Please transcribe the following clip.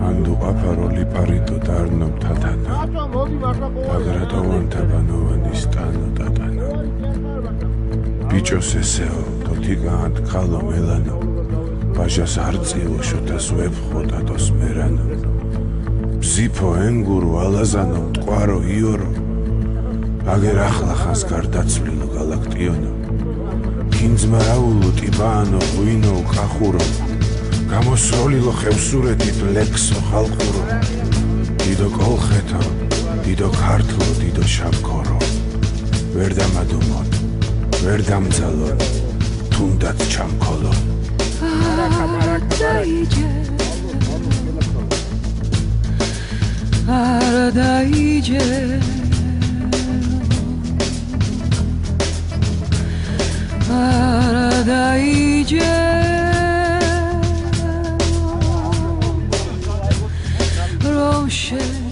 Andu aparoli parito darnom tatana Agradovan tabanovani stano tatana Bichos eseo totigant kalo melano Bajas artsilo shotas web khodatos merano Bzipho enguru alazano tqvaro ioro Ager ახლა ხანს გარდაცვლილო გალაქტიონო კინძმარაულო ტიბანო ღვინო კახურო გამოსროლილო ხევსურეთით ლექსო ხალხურო დიდო კოლხეთო დიდო ქართლო დიდო შამქორო ვერ დამადუმონ ვერ დამძალონ თუნდაც ჩამქოლო არადაიჯე Aradaice Roche